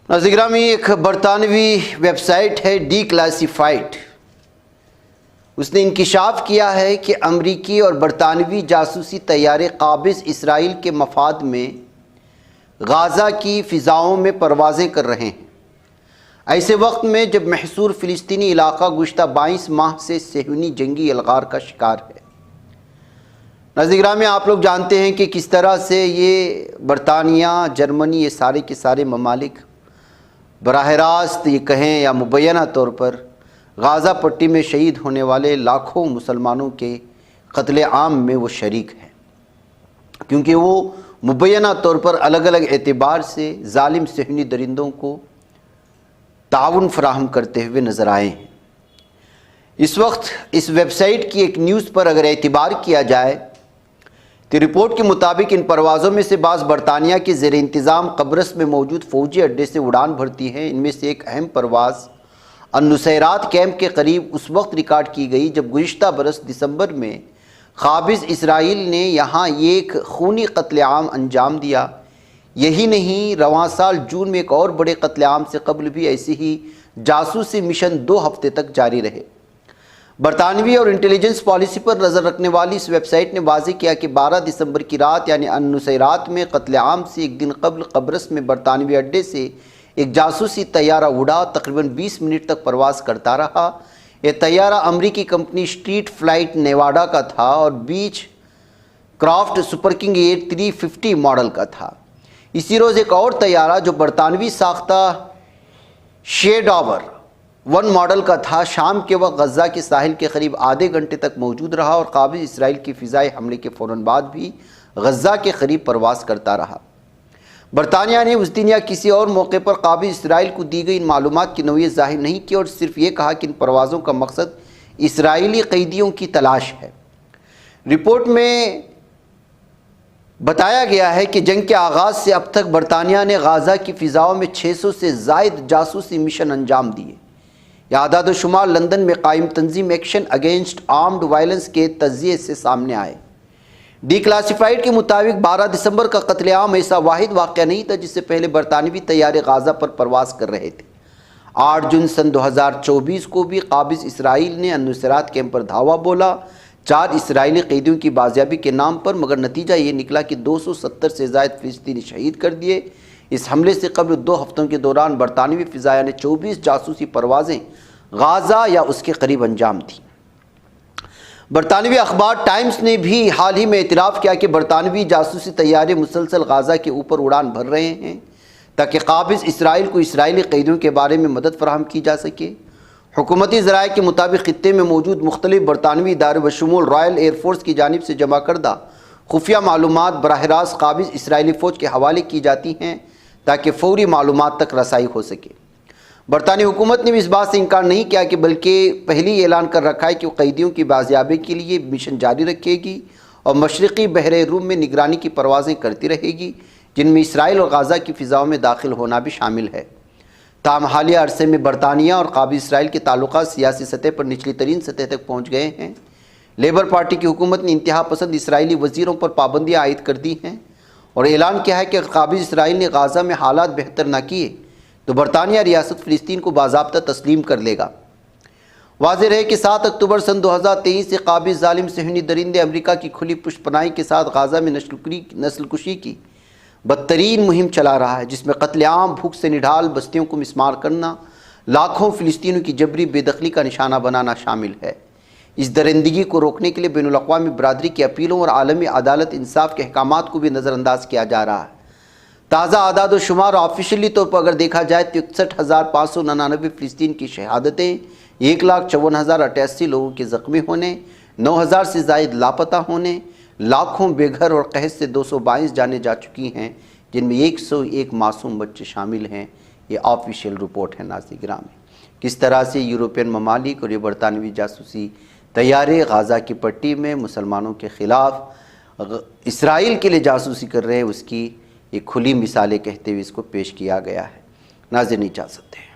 नाज़रीन ग्रामी, एक बरतानवी वेबसाइट है डी क्लासिफाइड। उसने इंकिशाफ किया है कि अमरीकी और बरतानवी जासूसी तैयारे काबिज़ इसराइल के मफाद में गाज़ा की फ़िज़ाओं में परवाज़ें कर रहे हैं। ऐसे वक्त में जब महसूर फ़िलिस्तीनी इलाक़ा गुज़श्ता 22 माह से सेहूनी जंगी अलगार का शिकार है। नाज़रीन ग्रामी, आप लोग जानते हैं कि किस तरह से ये बरतानिया, जर्मनी, ये सारे के सारे ममालिक बराह रास्त ये कहें या मुबैना तौर पर गाज़ा पट्टी में शहीद होने वाले लाखों मुसलमानों के कत्ले आम में वो शरीक हैं, क्योंकि वो मुबैना तौर पर अलग अलग एतबार से जालिम सेहूनी दरिंदों को ताउन फराहम करते हुए नज़र आए हैं। इस वक्त इस वेबसाइट की एक न्यूज़ पर अगर एतबार किया जाए तो रिपोर्ट के मुताबिक इन परवाज़ों में से बाज़ बरतानिया के ज़ेर इंतज़ाम कब्रस में मौजूद फ़ौजी अड्डे से उड़ान भरती हैं। इनमें से एक अहम परवाज़ अन-नुसैरात कैंप के करीब उस वक्त रिकॉर्ड की गई जब गुज़श्ता बरस दिसंबर में काबिज़ इसराइल ने यहाँ एक खूनी कत्लेआम अंजाम दिया। यही नहीं, रवां साल जून में एक और बड़े कत्लेआम से कबल भी ऐसी ही जासूसी मिशन 2 हफ्ते तक जारी रहे। बरतानवी और इंटेलिजेंस पॉलिसी पर नज़र रखने वाली इस वेबसाइट ने वाज़ेह किया कि 12 दिसंबर की रात यानी अन-नुसैरात में कत्लेआम से एक दिन कबल कब्रस में बरतानवी अड्डे से एक जासूसी तैयारा उड़ा, तकरीबन 20 मिनट तक परवाज़ करता रहा। यह तैयारा अमरीकी कंपनी स्ट्रीट फ्लाइट नेवाडा का था और Beechcraft Super King Air 350 model का था। इसी रोज़ एक और तैयारा जो बरतानवी साख्ता शेडॉवर 1 मॉडल का था, शाम के वक्त गज़ा के साहिल के करीब आधे घंटे तक मौजूद रहा और काबिज़ इसराइल की फ़िज़ाई हमले के फ़ौरन बाद भी गज़ा के करीब परवाज़ करता रहा। बरतानिया ने उस दिन या किसी और मौके पर काबिज़ इसराइल को दी गई इन मालूमात की नौइयत ज़ाहिर नहीं की और सिर्फ ये कहा कि इन परवाज़ों का मकसद इसराइली कैदियों की तलाश है। रिपोर्ट में बताया गया है कि जंग के आगाज़ से अब तक बरतानिया ने गाज़ा की फ़िज़ाओं में 600 से ज़ायद जासूसी मिशन अंजाम दिए। यह आदाद शुमार लंदन में कायम तंजीम एक्शन अगेंस्ट आर्म्ड वायलेंस के तज़िये से सामने आए। डी क्लासिफाइड के मुताबिक 12 दिसंबर का कत्लेआम ऐसा वाहिद वाक़या नहीं था जिससे पहले बरतानवी तैयारे गाज़ा पर परवाज़ कर रहे थे। 8 जून सन 2024 को भी काबिज़ इसराइल ने अन-नुसैरात कैंप पर धावा बोला 4 इसराइली कैदियों की बाजियाबी के नाम पर, मगर नतीजा ये निकला कि 270 से ज़ायद फ़िलिस्तीनी शहीद कर दिए। इस हमले से कबल 2 हफ्तों के दौरान बरतानवी फ़िज़ाया ने 24 जासूसी परवाज़ें गाज़ा या उसके करीब अंजाम दी। बरतानवी अखबार टाइम्स ने भी हाल ही में एतराफ़ किया कि बरतानवी जासूसी तैयारे मुसलसल गाज़ा के ऊपर उड़ान भर रहे हैं ताकि काबिज़ इसराइल को इसराइली कैदियों के बारे में मदद फराहम की जा सके। हुकूमती ज़राए के मुताबिक खित्ते में मौजूद मुख्तलिफ बरतानवी इदारे बशमूल रॉयल एयरफोर्स की जानिब से जमा करदा खुफिया मालूमात बराह रास्त काबिज़ इसराइली फ़ौज के हवाले की जाती हैं ताकि फ़ौरी मालूमात तक रसाई हो सके। बरतानी हुकूमत ने भी इस बात से इनकार नहीं किया कि बल्कि पहले ही ऐलान कर रखा है कि वो कैदियों की बाजियाबी के लिए मिशन जारी रखेगी और मशरक़ी बहरे रूम में निगरानी की परवाज़ें करती रहेगी, जिनमें इसराइल और गाज़ा की फ़िज़ाओं में दाखिल होना भी शामिल है। ताहम हालिया अरसे में बरतानिया और काबिज़ इसराइल के ताल्लुकात सियासी सतह पर निचली तरीन सतह तक पहुँच गए हैं। लेबर पार्टी की हुकूमत ने इंतहा पसंद इसराइली वज़ीरों पर पाबंदियाँ आयद कर दी हैं और ऐलान किया है कि अगर काबिज़ इसराइल ने गाज़ा में हालात बेहतर न किए तो बरतानिया रियासत फ़िलिस्तीन को बाज़ाब्ता तस्लीम कर लेगा। वाज़ेह है कि 7 अक्टूबर सन 2023 से काबिज़ ज़ालिम सेहूनी दरिंदे अमेरिका की खुली पुष्पनाही के साथ गाज़ा में नस्लकुशी की बदतरीन मुहिम चला रहा है, जिसमें कत्लेआम, भूख से निढाल बस्तियों को मिस्मार करना, लाखों फ़िलिस्तीनियों की जबरी बेदखली का निशाना बनाना शामिल है। इस दरिंदगी को रोकने के लिए बैनुल-अक़वामी बरादरी की अपीलों और आलमी अदालत इंसाफ के अहकामात को भी नज़रअंदाज किया जा रहा है। ताज़ा आदाद और शुमार ऑफिशियली तौर पर अगर देखा जाए तो 61,599 फ़िलिस्तीन की शहादतें, 1,54,088 लोगों के ज़ख्मी होने, 9,000 से ज़ायद लापता होने, लाखों बेघर और कहत से 222 जाने जा चुकी हैं, जिनमें 101 मासूम बच्चे शामिल हैं। ये ऑफिशियल रिपोर्ट है। नाज़रीन ग्रामी, किस तरह से यूरोपियन ममालिक और ये बरतानवी जासूसी तैयारे गाज़ा की पट्टी में मुसलमानों के ख़िलाफ़ इसराइल के लिए जासूसी कर रहे हैं, उसकी एक खुली मिसालें कहते हुए इसको पेश किया गया है। नाज़रीन इजाज़त है।